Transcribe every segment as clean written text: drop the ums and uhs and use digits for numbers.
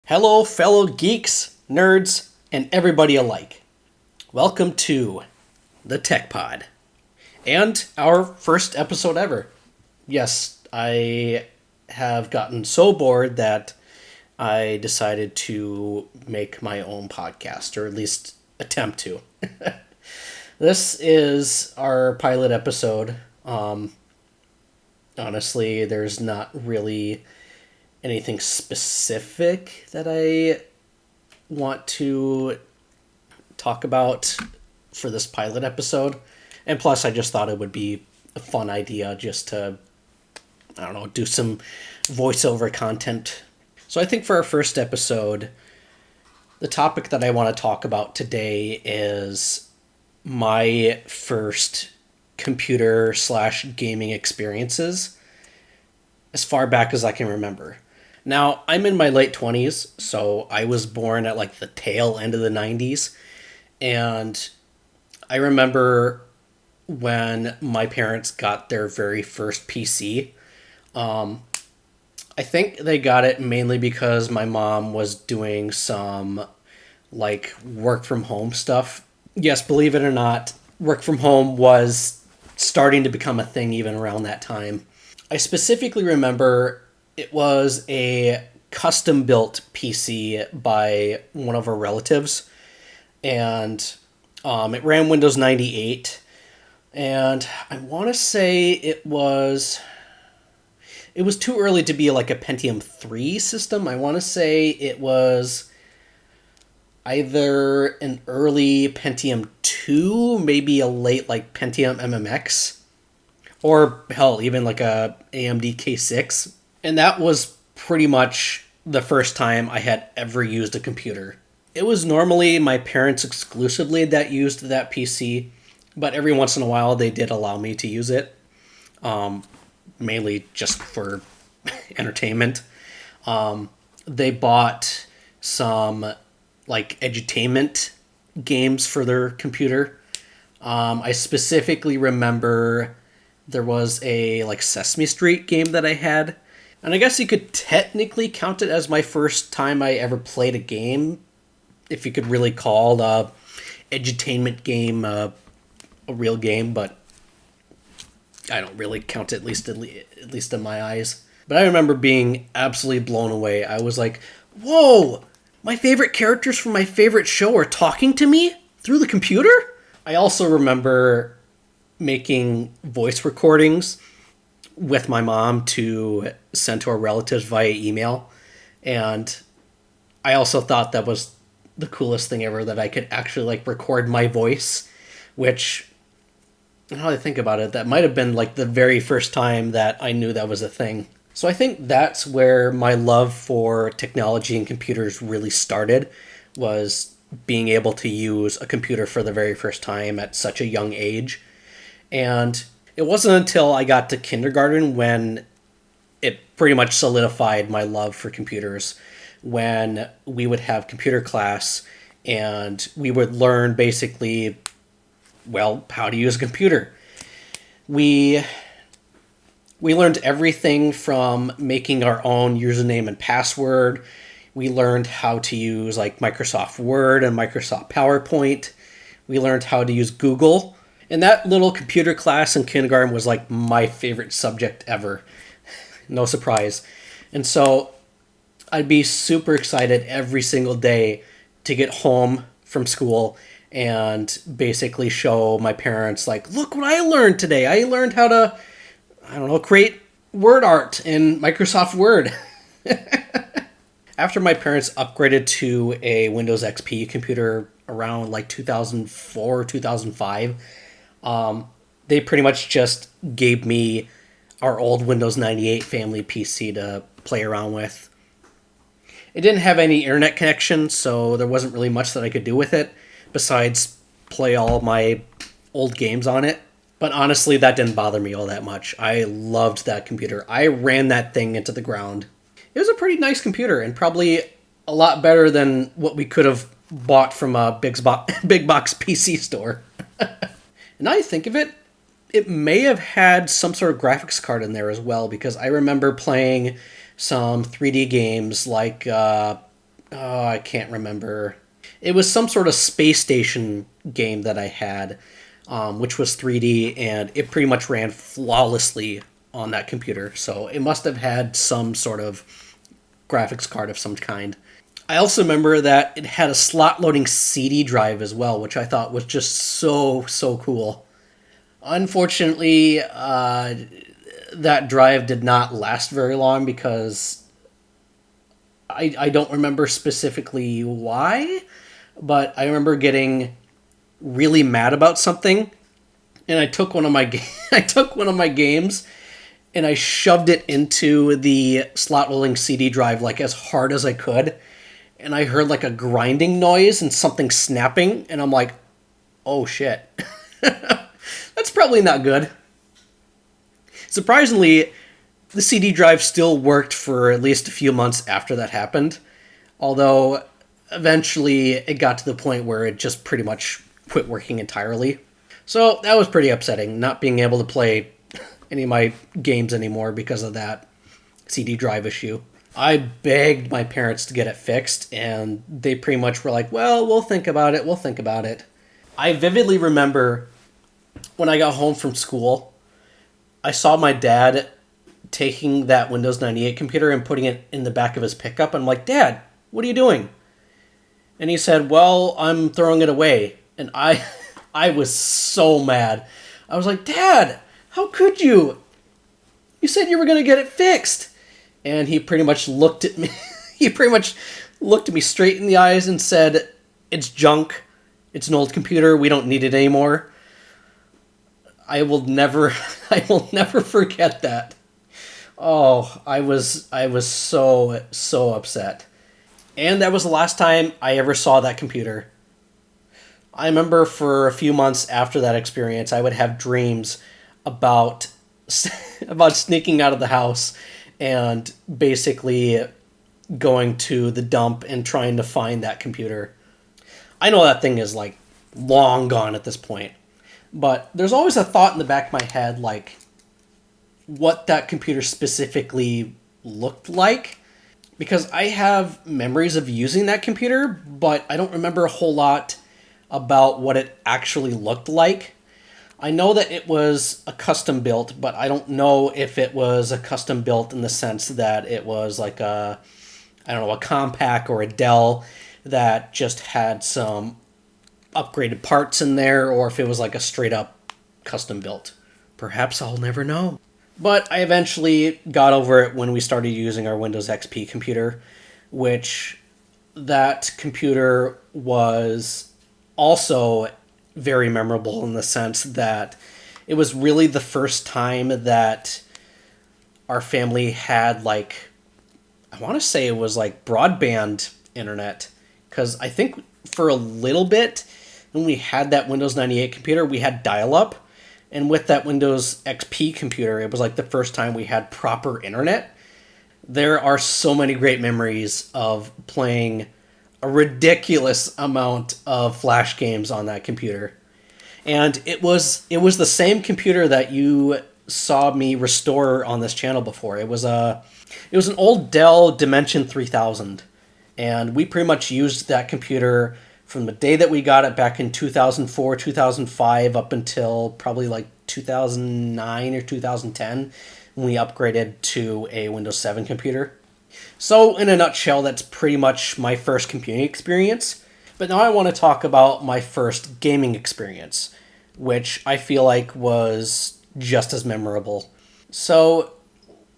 Hello, fellow geeks, nerds, and everybody alike. Welcome to the Tech Pod and our first episode ever. Yes, I have gotten so bored that I decided to make my own podcast, or at least attempt to. This is our pilot episode. Honestly, there's not really anything specific that I want to talk about for this pilot episode. And plus, I just thought it would be a fun idea just to, do some voiceover content. So I think for our first episode, the topic that I want to talk about today is my first computer/gaming experiences as far back as I can remember. Now, I'm in my late 20s, so I was born at like the tail end of the 90s. And I remember when my parents got their very first PC. I think they got it mainly because my mom was doing some like work from home stuff. Yes, believe it or not, work from home was starting to become a thing even around that time. I specifically remember it was a custom built PC by one of our relatives, and it ran Windows 98, and I want to say it was too early to be like a Pentium 3 system. I want to say it was either an early Pentium 2, maybe a late like Pentium MMX, or hell, even like a AMD K6. And that was pretty much the first time I had ever used a computer. It was normally my parents exclusively that used that PC, but every once in a while they did allow me to use it, mainly just for entertainment. They bought some like edutainment games for their computer. I specifically remember there was a like Sesame Street game that I had. And I guess you could technically count it as my first time I ever played a game, if you could really call the edutainment game a real game, but I don't really count it, at least in my eyes. But I remember being absolutely blown away. I was like, whoa, my favorite characters from my favorite show are talking to me through the computer? I also remember making voice recordings with my mom to send to our relatives via email. And I also thought that was the coolest thing ever, that I could actually like record my voice, which, now that I think about it, that might have been like the very first time that I knew that was a thing. So I think that's where my love for technology and computers really started, was being able to use a computer for the very first time at such a young age. And it wasn't until I got to kindergarten when it pretty much solidified my love for computers, when we would have computer class and we would learn basically, well, how to use a computer. We learned everything from making our own username and password. We learned how to use like Microsoft Word and Microsoft PowerPoint. We learned how to use Google. And that little computer class in kindergarten was like my favorite subject ever. No surprise. And so I'd be super excited every single day to get home from school and basically show my parents, like, look what I learned today. I learned how to, create word art in Microsoft Word. After my parents upgraded to a Windows XP computer around like 2004, 2005, they pretty much just gave me our old Windows 98 family PC to play around with. It didn't have any internet connection, so there wasn't really much that I could do with it besides play all my old games on it. But honestly, that didn't bother me all that much. I loved that computer. I ran that thing into the ground. It was a pretty nice computer, and probably a lot better than what we could have bought from a big box PC store. And now you think of it, it may have had some sort of graphics card in there as well, because I remember playing some 3D games like Oh, I can't remember. It was some sort of space station game that I had, which was 3D, and it pretty much ran flawlessly on that computer. So it must have had some sort of graphics card of some kind. I also remember that it had a slot loading CD drive as well, which I thought was just so cool. Unfortunately, that drive did not last very long because I don't remember specifically why, but I remember getting really mad about something, and I took one of my I took one of my games and I shoved it into the slot rolling CD drive like as hard as I could, and I heard like a grinding noise and something snapping, and I'm like, oh shit, that's probably not good. Surprisingly, the CD drive still worked for at least a few months after that happened, although eventually it got to the point where it just pretty much quit working entirely. So that was pretty upsetting, not being able to play any of my games anymore because of that CD drive issue. I begged my parents to get it fixed, and they pretty much were like, well, we'll think about it, we'll think about it. I vividly remember when I got home from school, I saw my dad taking that Windows 98 computer and putting it in the back of his pickup. I'm like, Dad, what are you doing? And he said, well, I'm throwing it away. And I was so mad. I was like, Dad, how could you? You said you were going to get it fixed. And he pretty much looked at me. He pretty much looked at me straight in the eyes and said, it's junk. It's an old computer. We don't need it anymore. I will never, I will never forget that. Oh, I was so upset. And that was the last time I ever saw that computer. I remember for a few months after that experience, I would have dreams about about sneaking out of the house and basically going to the dump and trying to find that computer. I know that thing is like long gone at this point, but there's always a thought in the back of my head like what that computer specifically looked like, because I have memories of using that computer, but I don't remember a whole lot about what it actually looked like. I know that it was a custom built, but I don't know if it was a custom built in the sense that it was like a, I don't know, a Compaq or a Dell that just had some upgraded parts in there, or if it was like a straight up custom built. Perhaps I'll never know. But I eventually got over it when we started using our Windows XP computer, which that computer was also very memorable in the sense that it was really the first time that our family had like, I want to say it was like broadband internet, because I think for a little bit when we had that Windows 98 computer we had dial-up, and with that Windows XP computer it was like the first time we had proper internet. There are so many great memories of playing a ridiculous amount of Flash games on that computer. And it was the same computer that you saw me restore on this channel before. It was an old Dell Dimension 3000, and we pretty much used that computer from the day that we got it back in 2004, 2005 up until probably like 2009 or 2010 when we upgraded to a Windows 7 computer. So, in a nutshell, that's pretty much my first computing experience. But now I want to talk about my first gaming experience, which I feel like was just as memorable. So,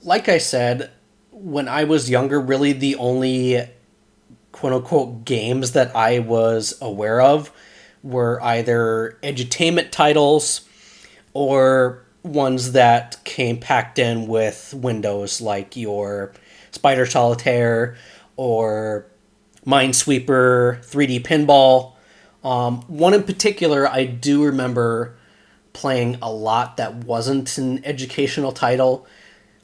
like I said, when I was younger, really the only quote unquote games that I was aware of were either edutainment titles or ones that came packed in with Windows, like your Spider Solitaire or Minesweeper, 3D Pinball. One in particular I do remember playing a lot that wasn't an educational title.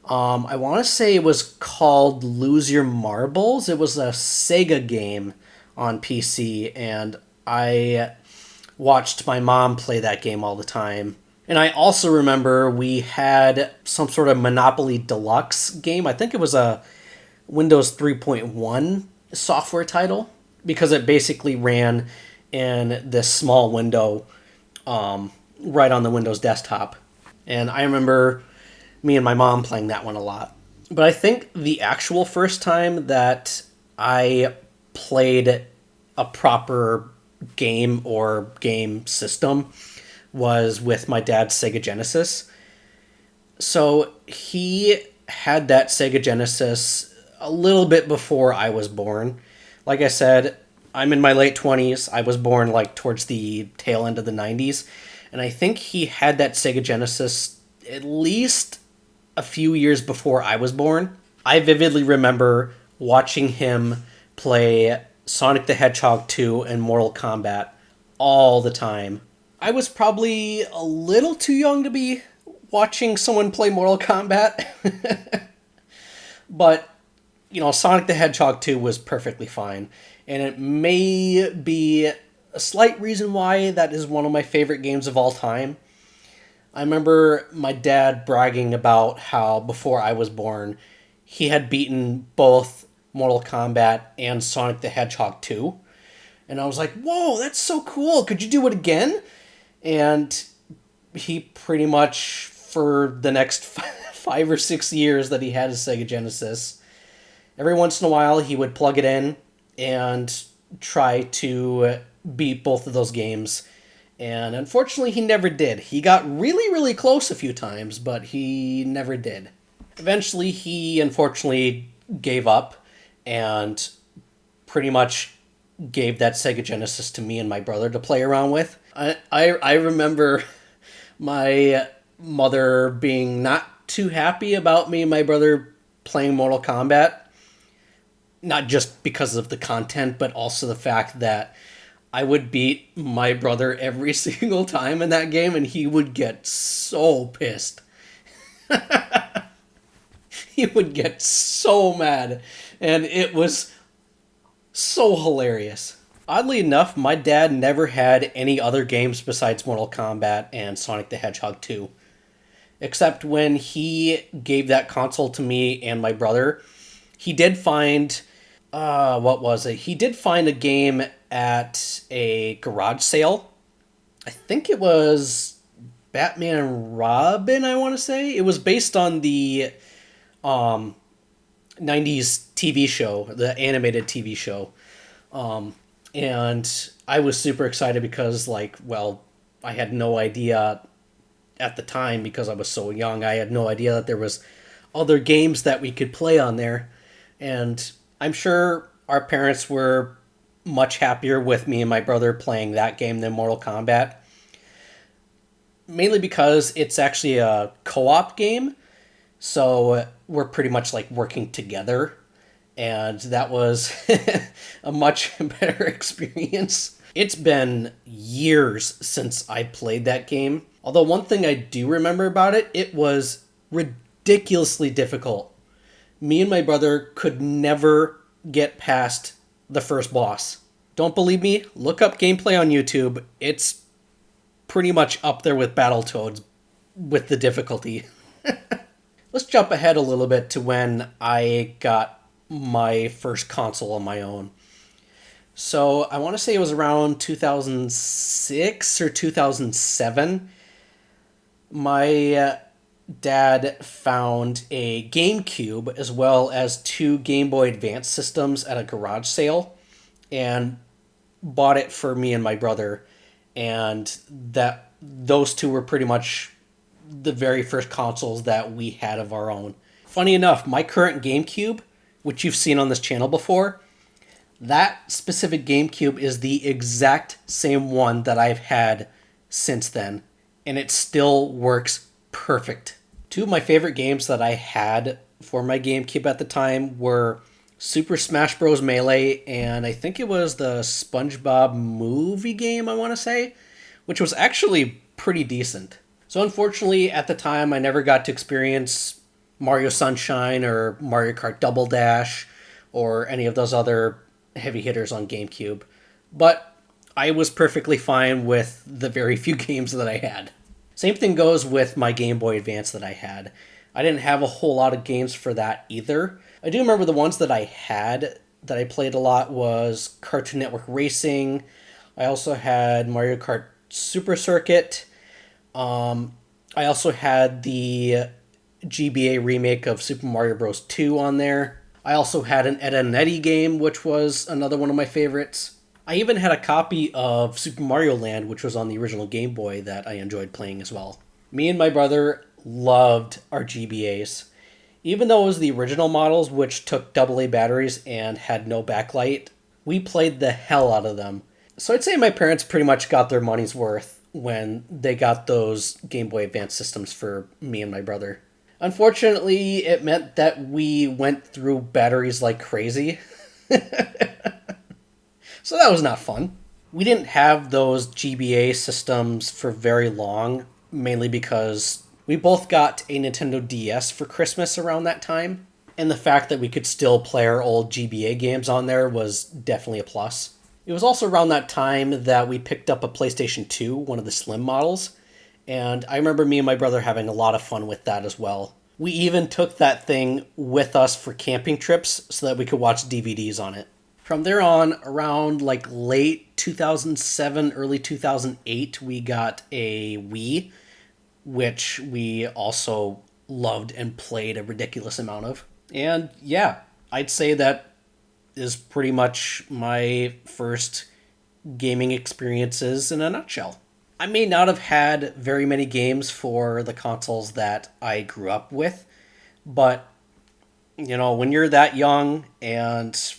I want to say it was called Lose Your Marbles. It was a Sega game on PC, and I watched my mom play that game all the time. And I also remember we had some sort of Monopoly Deluxe game. I think it was a Windows 3.1 software title because it basically ran in this small window right on the Windows desktop. And I remember me and my mom playing that one a lot. But I think the actual first time that I played a proper game or game system was with my dad's Sega Genesis. So he had that Sega Genesis a little bit before I was born. Like I said, I'm in my late 20s. I was born like towards the tail end of the 90s. And I think he had that Sega Genesis at least a few years before I was born. I vividly remember watching him play Sonic the Hedgehog 2 and Mortal Kombat all the time. I was probably a little too young to be watching someone play Mortal Kombat. But, Sonic the Hedgehog 2 was perfectly fine. And it may be a slight reason why that is one of my favorite games of all time. I remember my dad bragging about how before I was born, he had beaten both Mortal Kombat and Sonic the Hedgehog 2. And I was like, whoa, that's so cool. Could you do it again? And he pretty much, for the next 5 or 6 years that he had his Sega Genesis, every once in a while he would plug it in and try to beat both of those games. And unfortunately, he never did. He got really, really close a few times, but he never did. Eventually, he unfortunately gave up and pretty much gave that Sega Genesis to me and my brother to play around with. I remember my mother being not too happy about me and my brother playing Mortal Kombat. Not just because of the content, but also the fact that I would beat my brother every single time in that game, and he would get so pissed. He would get so mad, and it was so hilarious. Oddly enough, my dad never had any other games besides Mortal Kombat and Sonic the Hedgehog 2. Except when he gave that console to me and my brother, he did find... what was it? He did find a game at a garage sale. I think it was Batman and Robin, I want to say. It was based on the 90s TV show, the animated TV show. And I was super excited because, I had no idea at the time because I was so young. I had no idea that there was other games that we could play on there. And I'm sure our parents were much happier with me and my brother playing that game than Mortal Kombat. Mainly because it's actually a co-op game, so we're pretty much working together, and that was a much better experience. It's been years since I played that game, although one thing I do remember about it, it was ridiculously difficult. Me and my brother could never get past the first boss. Don't believe me? Look up gameplay on YouTube. It's pretty much up there with Battletoads with the difficulty. Let's jump ahead a little bit to when I got my first console on my own. So I want to say it was around 2006 or 2007. My dad found a GameCube as well as 2 Game Boy Advance systems at a garage sale and bought it for me and my brother, and those 2 were pretty much the very first consoles that we had of our own. Funny enough, my current GameCube, which you've seen on this channel before, that specific GameCube is the exact same one that I've had since then, and it still works perfect. 2 of my favorite games that I had for my GameCube at the time were Super Smash Bros. Melee, and I think it was the SpongeBob movie game, I want to say, which was actually pretty decent. So unfortunately, at the time, I never got to experience Mario Sunshine or Mario Kart Double Dash or any of those other heavy hitters on GameCube. But I was perfectly fine with the very few games that I had. Same thing goes with my Game Boy Advance that I had. I didn't have a whole lot of games for that either. I do remember the ones that I had that I played a lot was Cartoon Network Racing. I also had Mario Kart Super Circuit. I also had the GBA remake of Super Mario Bros. 2 on there. I also had an Ed and Eddie game, which was another one of my favorites. I even had a copy of Super Mario Land, which was on the original Game Boy, that I enjoyed playing as well. Me and my brother loved our GBAs. Even though it was the original models, which took AA batteries and had no backlight, we played the hell out of them. So I'd say my parents pretty much got their money's worth when they got those Game Boy Advance systems for me and my brother. Unfortunately, it meant that we went through batteries like crazy, so that was not fun. We didn't have those GBA systems for very long, mainly because we both got a Nintendo DS for Christmas around that time, and the fact that we could still play our old GBA games on there was definitely a plus. It was also around that time that we picked up a PlayStation 2, one of the slim models, and I remember me and my brother having a lot of fun with that as well. We even took that thing with us for camping trips so that we could watch DVDs on it. From there on, around like late 2007, early 2008, we got a Wii, which we also loved and played a ridiculous amount of. And yeah, I'd say that is pretty much my first gaming experiences in a nutshell. I may not have had very many games for the consoles that I grew up with, but when you're that young and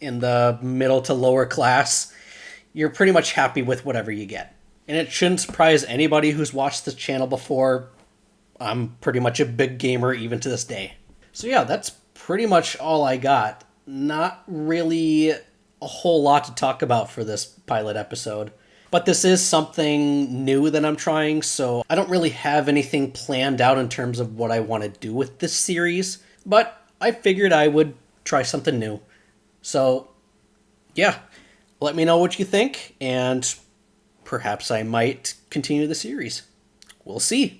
in the middle to lower class, you're pretty much happy with whatever you get. And it shouldn't surprise anybody who's watched this channel before. I'm pretty much a big gamer even to this day. So yeah, that's pretty much all I got. Not really a whole lot to talk about for this pilot episode. But this is something new that I'm trying, so I don't really have anything planned out in terms of what I want to do with this series. But I figured I would try something new. So, yeah, let me know what you think, and perhaps I might continue the series. We'll see.